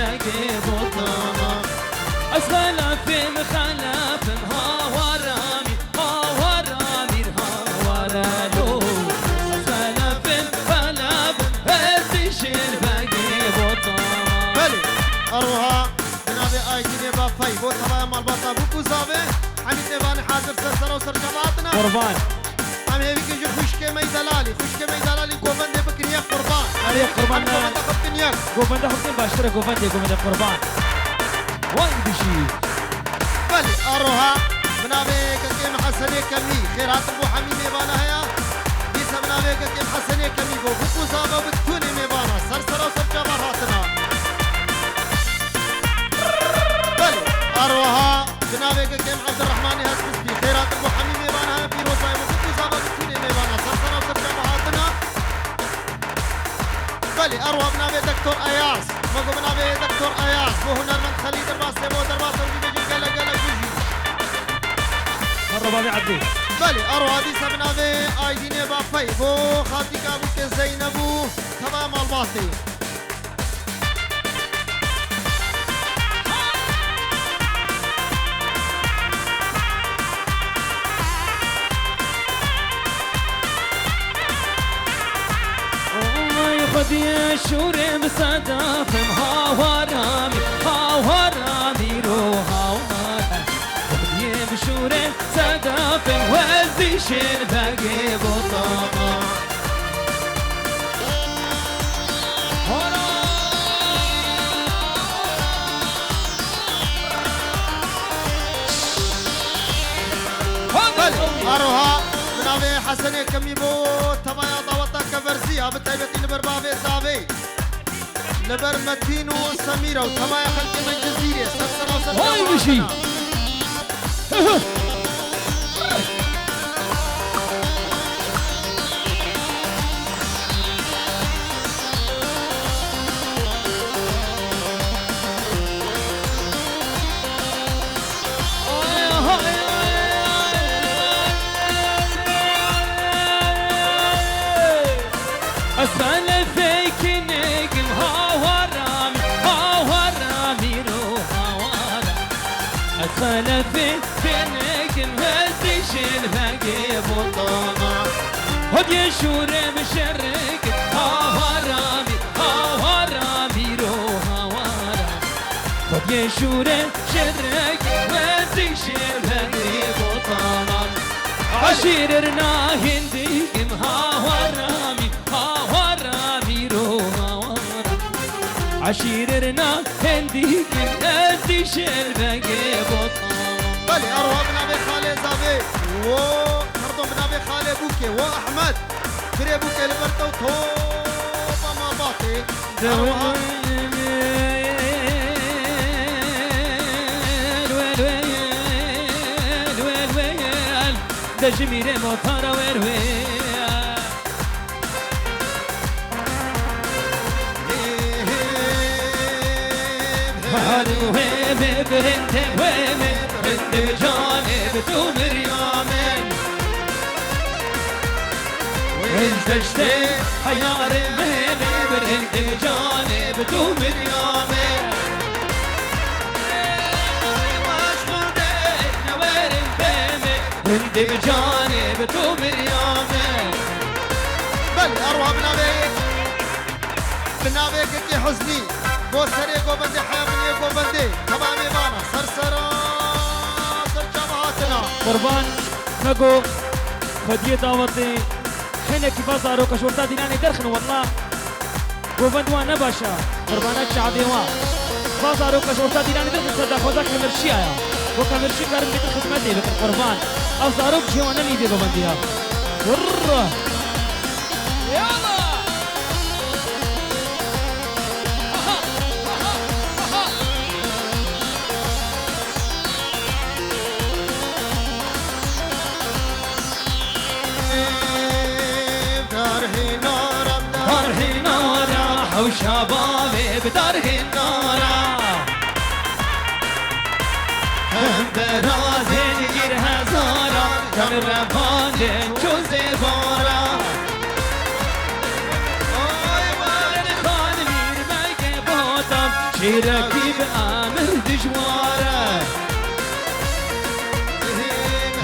بقي بطامة أسخلف مخلف هاورامي هاورامي هاورالو أسخلف مخلف هزيشن بقي بطامة بلي أروها جنابي آيديني بافاي بو طبعا مال بطا بوكو زابي حميد نباني حاضر سرسر وسر جماعتنا قربان عم هيك يجي خشكة ميدلالي خشكة ميدلالي قوبندي بكنياك قربان عليك قربان قوبندي بكنياك قوبندي حكتين باشتري قوبندي قربان وين بشي بلي أروها بنابي كيم حسني كمي خيرات ابو حميد نبانا هيا بيسا بنابي كيم حسني كمي بو بوكو زابا بتوني نبانا سرسر وسر جماعتنا بلي أروها بنابي كيم عبد الرحمن هسبسبي خيرات ابو حميد نبانا هيا في روزاي بوكو زابا بتوني نبانا سرسر وسر جماعتنا بلي أروها بنابي دكتور أياس مقو بنابي دكتور أياس بو هنرمند خليل درباسي بو درباسي وبيجي قلا قلا جوجي مرة بابي عدي بلي أروها ديسا بنابي آيديني بافاي بو خالتي كابوك زينبو تمام الباطي خذ يا شوري بصدف هاورامي هاورامي رو هاورامي خذ يا بشوري صدف وزيشن باقي بطامة بلي أروها بنابي حسني كمي بو تبايا ضوطا كفرزيها بتايبتي لبر بابي زابي لبر متين وسميرة وتبايا خلقي من جزيرة سرسرة وسرسرة هاي بشي أسأل فيك نجم هاورامي هاورامي رو هاورامي أسأل فيك نجم هزيشن باقي بطامة هد يشوري مشرك هاورامي هاورامي رو هاورامي هد يشوري مشرك هزيشن باقي بطامة عشيرنا هنديكم هاورامي هاورامي رو هاورامي عشيرنا هنديكم هزيشن باقي بطامة بلي أروها بنابي خالي زابي و مردم بنابي خالي بوكي وأحمد فري بوكي لبرتو توبا ما باطي أروها دجمير موتارا وروي هادو هيم برنت ويم برنت بجانب تو مريامن وانتشتي حيار مهم برنت بجانب تو مريامن انت بجانب تو مريامه بلي أروها بنابي كي حزني بو سري قوبندي حيا مني قوبندي تمام إيمانا سرسرة سر جماعتنا قربان نقو خديه دعوتي حين كيفازارو كشورتا ديناني درخن والله قوبندوا نباشا قربانك شعبيوا بازارو كشورتا ديناني درخن صدق خذك مرشيا وكمرشي كارم بيت خدمتي بك قربان او زاروك جوانا ميدي قوبنديها ورّه يلا داره نارا وشبابي بداره نارا هم برازين جير هزارا كم رفاندن جوزي بارا شيركي بأمر دجواره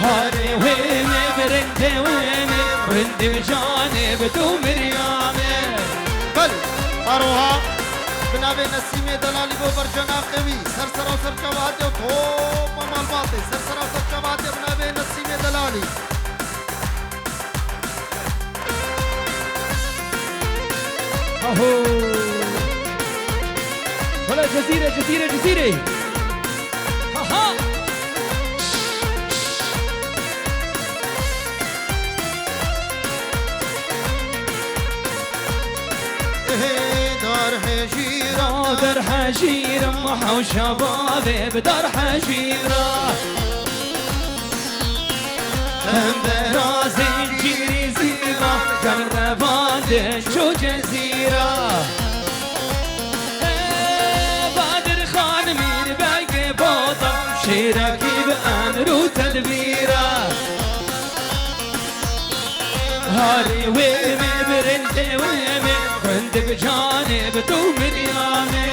هاري ويني برندي ويني برندي بجانب تو مريامي بل أروها بنابي نسيمي دلالي بو برجنا قوي سرسرا وسرچواتي وطوب مال باطي سرسرا وسرچواتي بنابي نسيمي دلالي اهو ولا جزيرة جزيرة جزيرة ها دار حجيرة دار حجيرة محو شبابي بدار حجيرة هم برازي جيري زيرة كان رفاندن شو جزيرة بادر خان مير باقي بوطة شيركي بأمر وتدبيرة هاري ويمي برندي ويمي برندي بجانب تو مريامي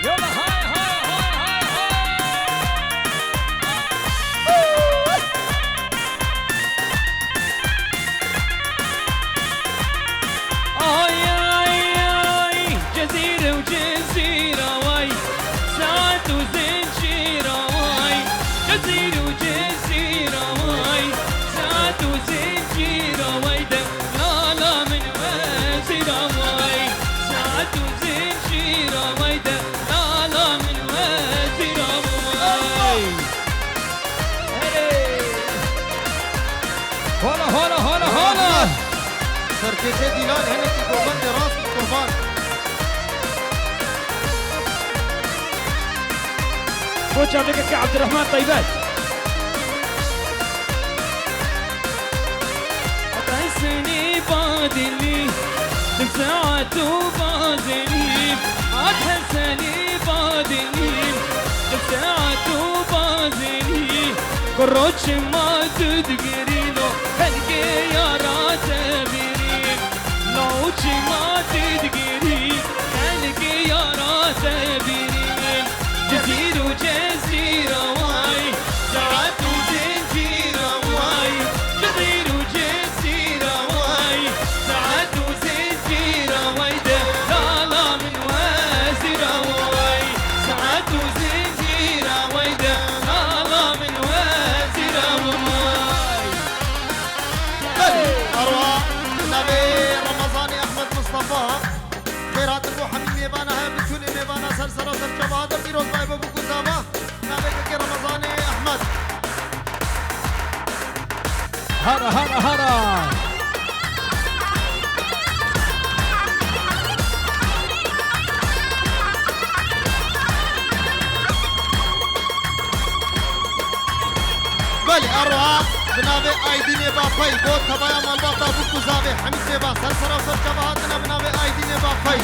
يلا هاي هاي هاي هاي هاي جزيرة وجزيرة واي ساعات وزنجيرة واي جزيرة وجزيرة واي ساعات وزنجيرة واي لا لا من وزيرة واي ساعات وزنجيرة واي لا لا من وزيرة واي هلا هلا هلا هلا سركيزي ديلان هنا في قربان راس القربان كوتش عبدك عبد الرحمن طيبات هتحسني بادلي ساعات وبادلي هتحسني بادلي ساعات وبادلي كروتش ما تدقرينو هلقي يا راتبيري لوتش ما تدقري هلقي يا راتبيري جزيرة وجزيرة واي ساعات وزنجيرة واي جزيرة وجزيرة واي ساعات وزنجيرة واي لا لا من وزيرة واي ساعات وزنجيرة واي لا لا من وزيرة واي أروى النبي رمضاني أحمد مصطفى خيرات أبو حميد ميبانا هاي بتشولي ميبانا سرسرة سرچوات بيروز باي بابو كوزاما نبي رمضاني أحمد هرا هرا هرا بلي أروى بنابي أيدي ميبا فاي بوت تبايا مالباطا أبو كوزابي حميد ميبا سرسرة سرچواتنا بنابي أيدي ميبا فاي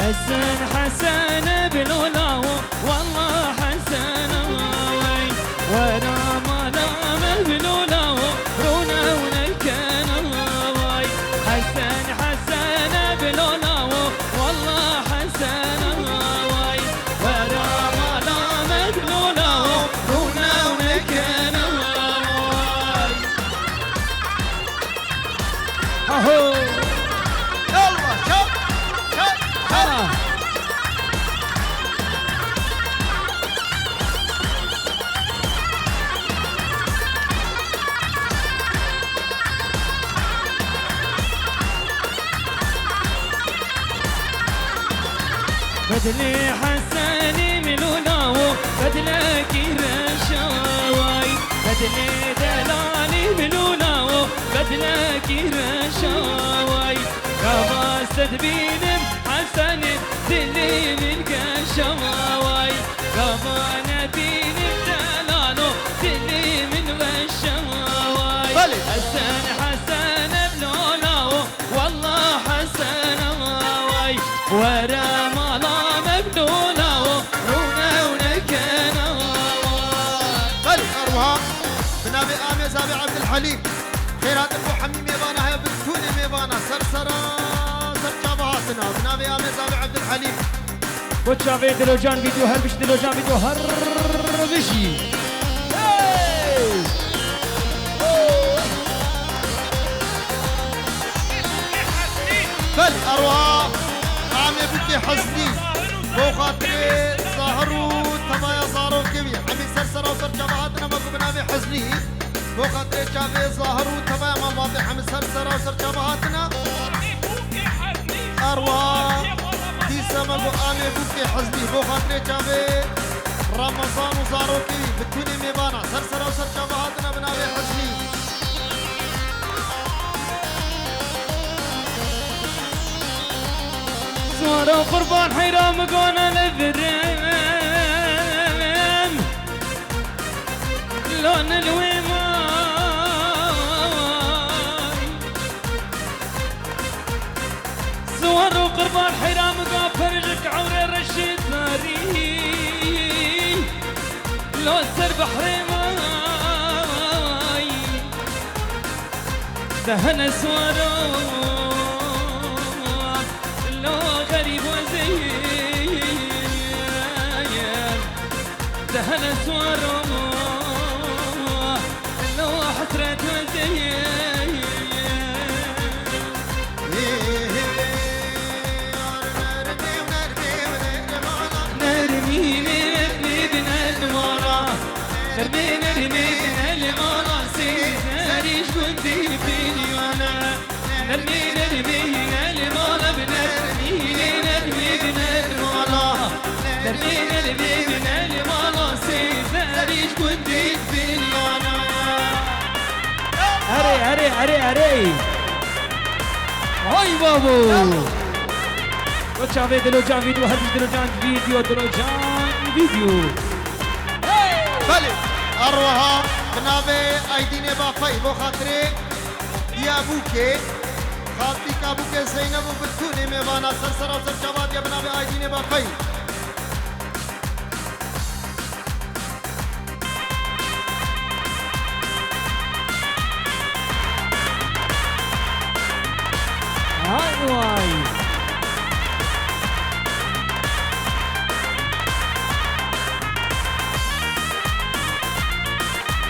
حسن حسن بلولاو والله حسن واي وانا ما نام بلولاو رونا ونكن واي حسن حسن بلولاو والله حسن واي وانا ما نام بلولاو رونا ونكن واي اهو يلا شب هلا بدلي حسني ملوناو بدلك رشاوي بدلي دلالي ملوناو بدلك رشاوي كما استدبينم حسني دلي من قشاوي كما نبينم أروها بنابي آمي زابي عبد الحليم خيرات أبو حميم يبانا هيا بتوني ميبانا سرسرا سرجابهاتنا بنابي آمي زابي عبد الحليم وتشافي دلوجان فيديو هربش دلوجان فيديو هربشي بل أروها عامي بكي حزني بو خاطري ظهروا تمايا صاروا كبير عمي سرسرا وسرجابهاتنا مكو بنابي حزني بو خاطري شافي ظهروا تمايا ما واضح عمي سرسرا وسرجابهاتنا أروها دي سما بو آمي بكي حزني بو خاطري شافي رمضان وزاروا كبير بتوني ميبانا سرسرا وسرجابهاتنا بنابي حزني صورة قربان حيرام قونا للذرين لون الويمان صور قربان حيرام قونا فرجك عوري رشيد ناري لون سر بحري ماي دهن صورة غريب وزين دهن سواره لو حسرة وزين نرمي نرمي بنا المرا نرمي نرمي بنا المرا سيزاري شكنتي في اليونا نرمي نرمي بنا المرا بنرمي نرمينا لبيبنا لمالا سيفاريش كنتي في المانا هري هاي بابو وتشافي دلوجان فيديو هربش دلوجان فيديو بلي أروها بنابي أيديني بافاي بو خاطري يا بوكي خاطي كابوكي زينب وبتوني ميوانا سرسرا وسرجابات يا بنابي أيديني بافاي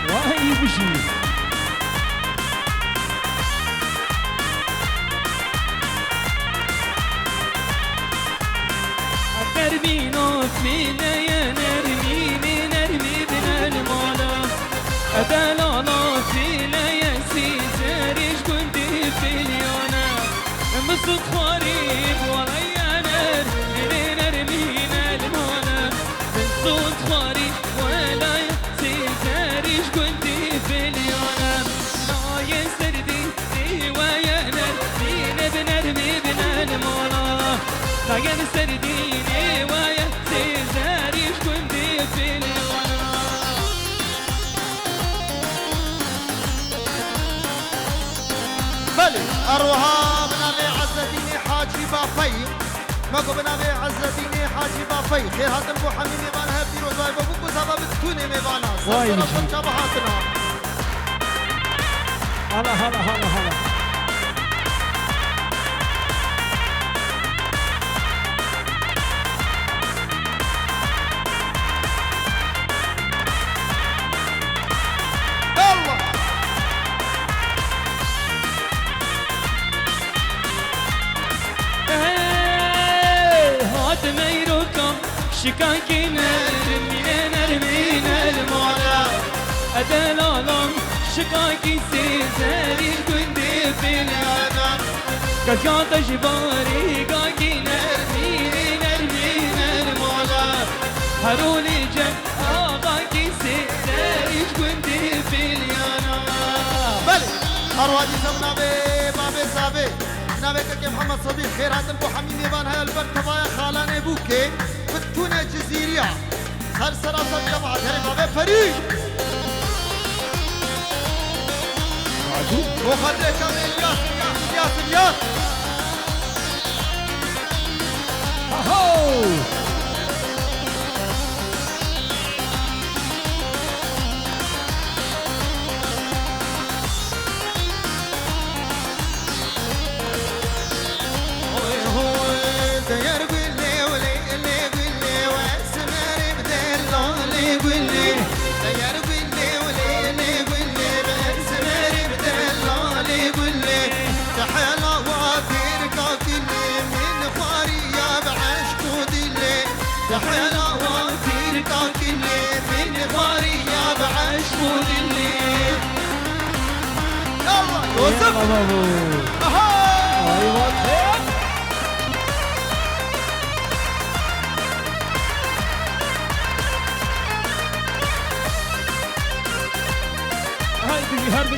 واي بشي نرمي نوفينا يا نرمي بنا المولا أدالا فينا يا سيزاريش كنتي في اليونا مصد خريب ولا نرمينا المولا من صوت خريب ولا سيزاريش كنتي في اليونا لا يسردي ويا نرمي بنا المولا لا يسردي ويا سيزاريش كنتي في اليونا بلي أروها بنابي عزتيني حاجي بافي ماكو بنابي عزتيني حاجي بافي خير هذا ابو حميم يبانها بيروز واي بابوكو سبب التوني ميبانا سرسرا شبهاتنا هلا شكاكي نرمينا المولا أدلالهم شكاكي سيزاري كندي في العالم كاكاتا جباري كاكي نرمينا المولا هرولي جن آقاكي سيزاري كندي في العالم بلي أروادي زمنا بابي زابي نابي كاكي محمد صديق خيرات ابو حميم يبان هاي البرتبايا خالاني بوكي بتونة جزيرية سرسرا سرجبها هاي بابي فريق وخدي كامل الياس اهو بود الليل يلا يوسف بابو اها ايوه هاي بيجي هرب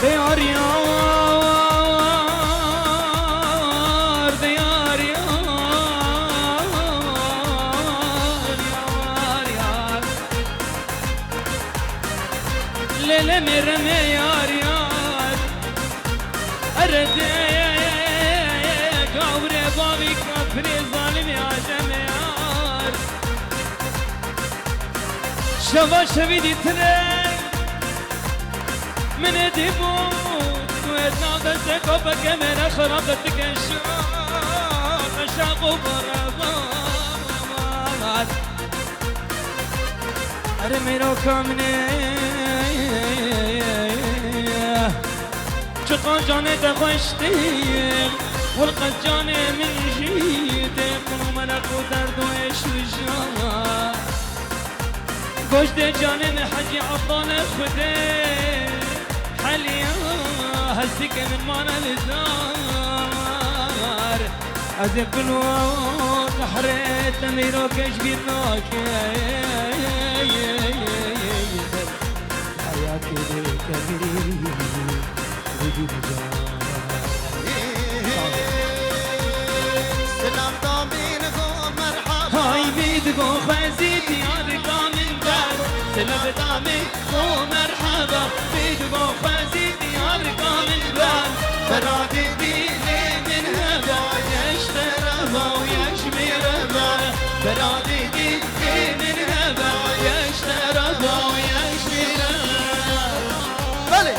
ديار يار ديار يار ليلة مرمي يار يار أرد قبر بابي كفر ظالم يا جميار شبا شبيدي ترين من ديبوت ويتنا بسك وبكمل خربتك الشاق وبربات ارمي لو كامني شقا جاني تخشتي والقد جاني من جيتك وملك ودرد ويش وجان گوشت جانم حجی عبدال خده حلیا هستی که من مانا لزار از بلو تحريت تمیرو کش بیرناک حیاتی دی کبیری وجود جان سلام دامين گو مرحبا های بیدگو خزید یاد کامل در سلام دامی و مرحبا بیدگو خزید یاد کامل در برادی دیلی من هوا یشتروا و یشمیروا برادی دیلی من هوا یشتروا و یشمیروا بله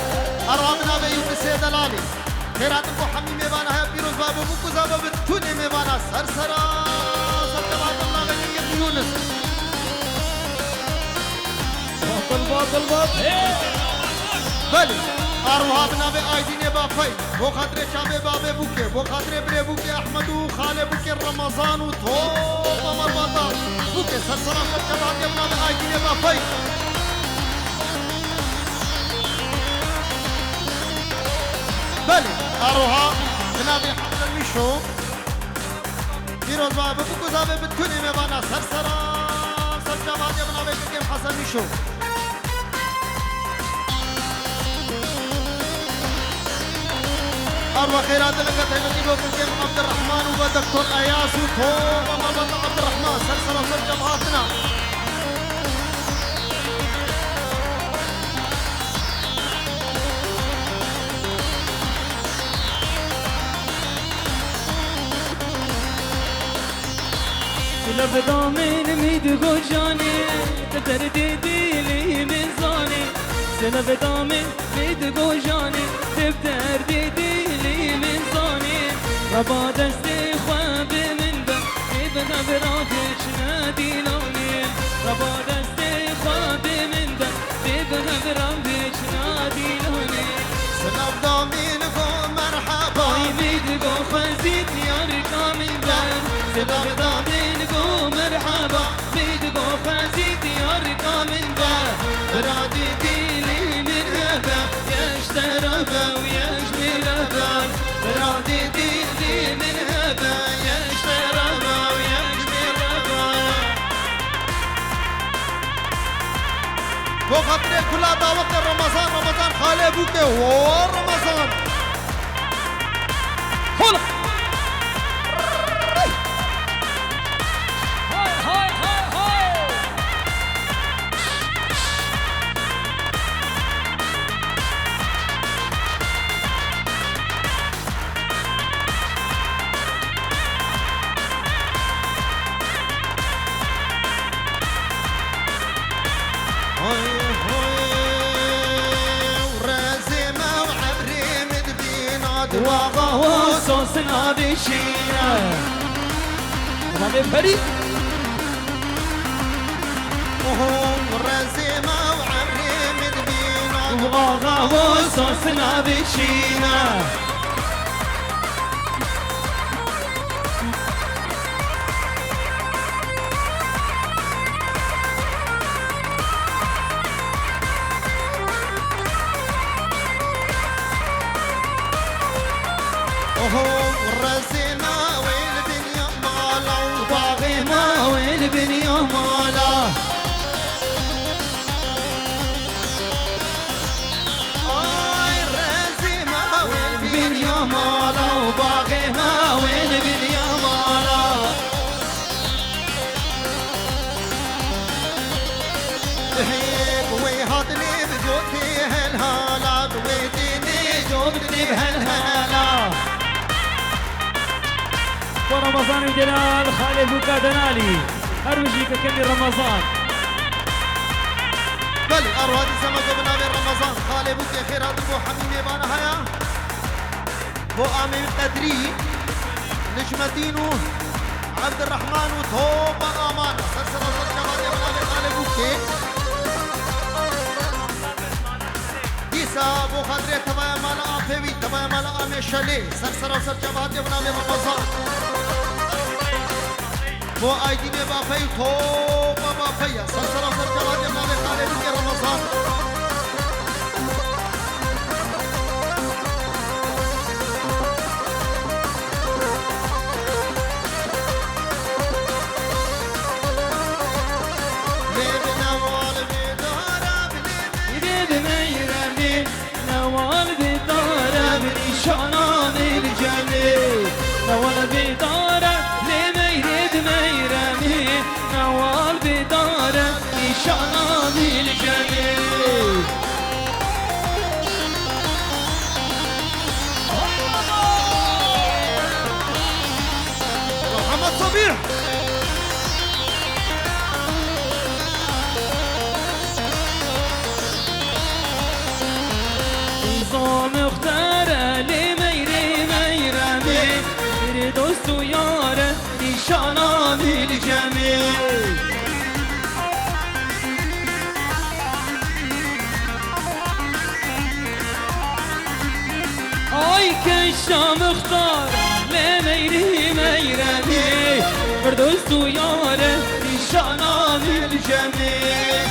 ارامنا به یونس دلالی خیرات ابو حمی میبانه های پیروز بابو بکو زابو بتونه میبانه سرسرا سرطبات الله غنیت یونس باطل بله ارواحنا به آیدین بافی بو خاطر شام بابه بوکه بو خاطر بره بوکه احمد و خاله بوکه رمضان و تو و مرباطا بوکه سرسرا سرطبات ابنا به آیدین بافی بله اروها جنابی حمد میشو پیروز بابه بکو زابه بتونه میبانه سرسرا سرطبات ابنا به کم حسن میشو أروى خيرات لك تهمتي بكم كيف عبد الرحمن ودكتور أياس وطوب ومربط عبد الرحمن سلسلة وسل جماعتنا لبدا من میدگو جانی تردیدی لی میزانی لبدا من میدگو جانی تردیدی لی میزانی ربا دستی خواب من بم ابنا براتش نادیلانی ربا دستی خواب من بم ابنا براتش نادیلانی سلام دامين قو مرحبا بای میدگو خزید یار کامل بم سلام دامین گو مرحبا میدگو خزید یار کامل بم برادی دیلی مرحبا یشتربا و یشمیربا برادی دیلی مرحبا یشتربا و یشمیربا بو خاطر كلها دعوة رمضان رمضان خالي بوكي و رمضان هلا هاي ورازمة وعبري مدبينات واقع وصوص نادي شينا تمام فريق ورازمة وعبري مدبينات واقع وصوص نادي شينا وين بن يمالا بن يمالا وباغيها وين بن يمالا هيك ويهضني بجوتي هالهالا ويديني جوبتني بهالهلا ورمضان ودلال خالد وكادنالي أروجي ككمي رمضان بلي أروادي سمك بنابي رمضان خالي بوكي خير هاد بو حميمي بانا هيا بو آمي القدري نجمتينو عبد الرحمن وتوبة أمانة سلسلة جوادي بنابي خالي بوكي ديسا بو خادري تبايا مالا آفيوي تبايا مالا آمي شالي سلسلة جوادي بنابي رمضان بو آيدي مي بافي توبة بافيا سلسلة جوادي بنابي خالي بوكي رمضان نوال بدارة بنشانة بالجميل نوال بدارة لميرد ميرمي نوال بدارة نشانة بالجميل محمد صبيح نظام اختاره لميري ميرمي میره دوست و یاره نشانه بالجميل آی کشم اختار لمیری میرمی بردوست و یاره نشانه بالجميل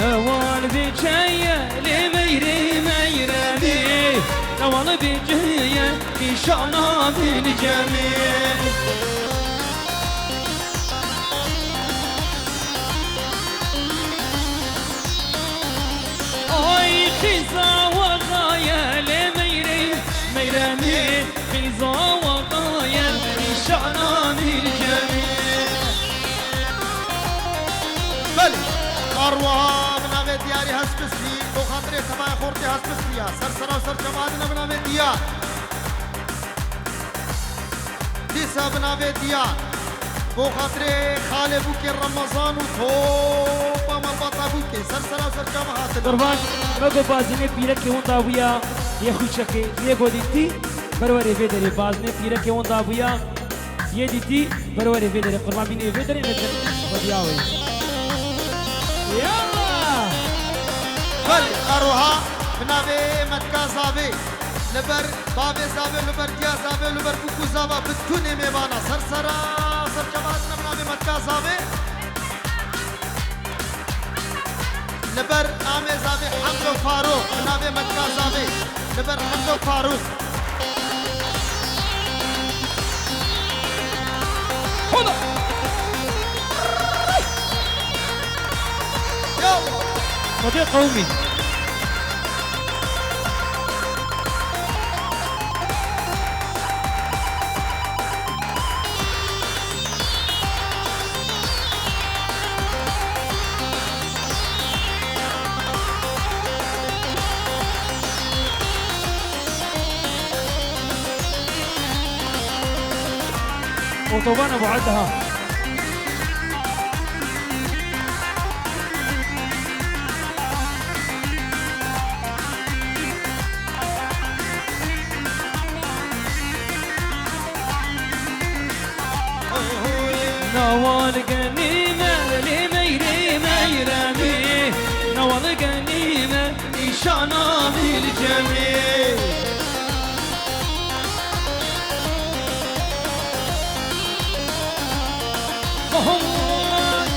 نوال بجاية لميري ميرمي نوال بجاية نشانة بالجميل آي خيزة وغاية لميري ميرمي خيزة وغاية نشانة بالجميل بلي أروها بنابي دياري هسبسلي بو خاطري تبايا خورتي هسبسليا سرسرا وسر جماعتنا بنابي ديار ديسا بنابي ديار بو خاطري خالي بوكي رمضان وتوبة مربطة بوكي سرسرا وسر جماعتنا قربان مگو بازنه پیرک اوندا بویا یه خوشکه یه گودیتی بروری ویدری بازنه پیرک اوندا بویا یه دیتی بروری ویدری قربان بینی ویدری نکن بدیاوی يلا بلي أروها بنابي متكا زابي لبر بابي زابي لبر ديا زابي لبر بوكو زابا بتكوني ميبانا سرسرا سر جماعتنا بنابي متكا زابي لبر آمي زابي حمدو فاروق بنابي متكا زابي لبر حمدو فاروق خدا يلا مدير قومي وطوبان ابو عدها نوال غنيمة لميري ميرمي نوال غنيمة نشانة بالجميل مهموم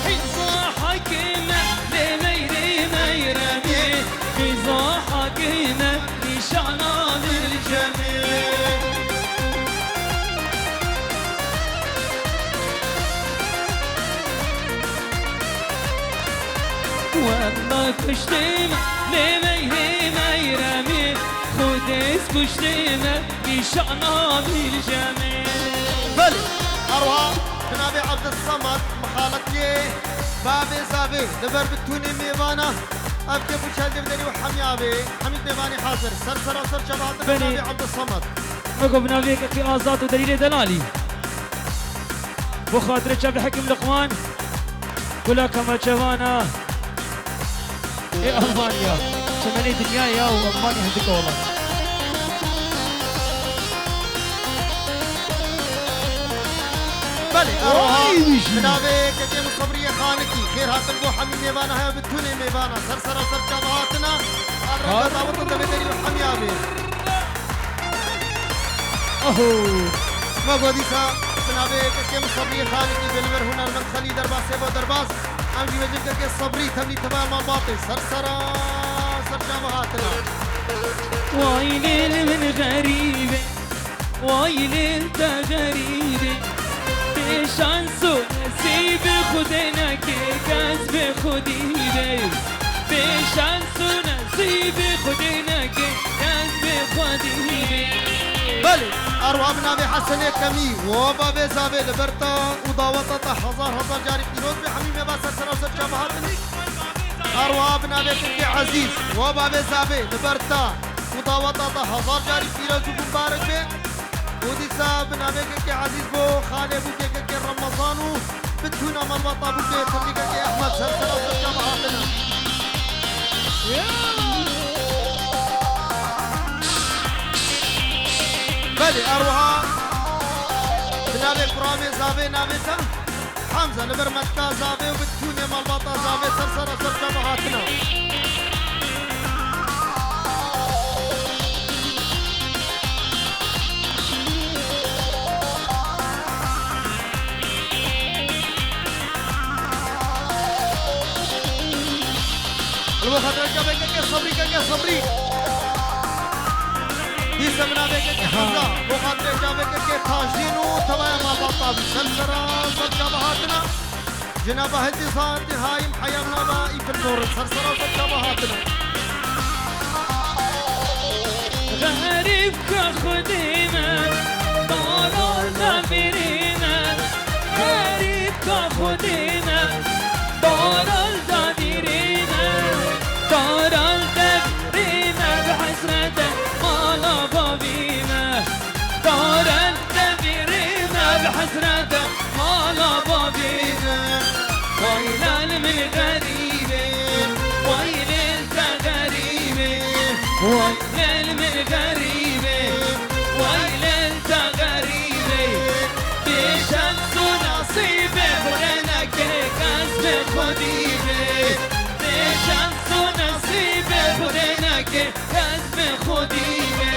حيزا حكيمة لميري ميرمي حيزا حكيمة نشانا للجميع والله كشتيمة لميري ميرمي خدس كشتيمة نشانا للجميع بلي أروها جنابي عبد الصمد مخالطي بابي زابي دبر بتوني ميبانا أبكي بوشال دبدري وحميابي حميد ميباني حاضر سرسر وسر شباب بلي. جنابي عبد الصمد مكو بنافيك في آزاد ودليل دلالي بخاطر شاب حكم لقمان كلها كما شوانا إيه ألمانيا شمالي دنيا يا وألمانيا هندك والله بلي أروها واي بيجي. جنابي كتيم الصبرية خانكي خير هات البو حميد ميبانا هيا بتوني ميبانا سرسر وسر شباباتنا أبرا قضاوة دبدري وحميابي أهو ما قديسا جنابي كتيم الصبرية خانكي بالمر هنا المدخلي درباس يبو درباس أمجي وجدك الصبري تمني تمام الباطل سرسر وسر شباباتنا ويلي من غريبة ويلي انت غريبة بشانسو نسيب خدنا كاس بخديبة بشانسو نسيب خدنا كاس بخديبة بلي أروى بنابي حسن كمي وبابي زابي لبرتا وضاوطة هزار جاري بيروز بحميمة باسا سراسر شبهاتني أروى بنابي كنكي عزيز وبابي زابي لبرتا وضاوطة هزار جاري بيروز ومبارك بي وديسا بنابي كنكي عزيز بو خالي بوكي كنكي رمضانو بتونا مربطة بوكي تبني كنكي أحمد سراسر شبهاتنا بلي أروها بنابي برامي زابي نابتا حمزة لبرمتا زابي وبتكوني مالباطا زابي سرسر سر شبهاتنا المخدرة جابي كي صبري ديسا بنابي كي حمزة مخدرة جابي كي تاجدين وتبايا مالباطا بسلسرة سر شبهاتنا جنابه هدي صارت هاي محيرنا بائي في النور سرسرة سر شبهاتنا غريبك خدينا طال الدابرينا غريبك خدينا طال الدابرينا طال الدابرينا بحسرته ما بابينا طال الدابرينا بحسرته ما بابينا ويلان من غريبين ويل انت غريبين ويل من غريبين ويل انت غريبين بشمس نصيبي خلينا كاس بخديبي بشمس نصيبي خلينا كاس بخديبي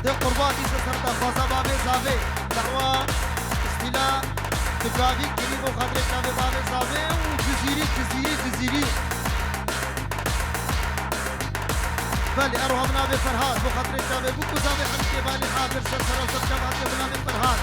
دي قرباتي سرطة خوزا بابي زابي دعوة استيلاء تقرافيك كليبو خدرك نابي بابي زابي وجزيري بلي أروها بنابي فرهاد بو خدرك نابي بوكو زابي حمكي بالي حاضر سرسر وسر شبهات بنابي فرهاد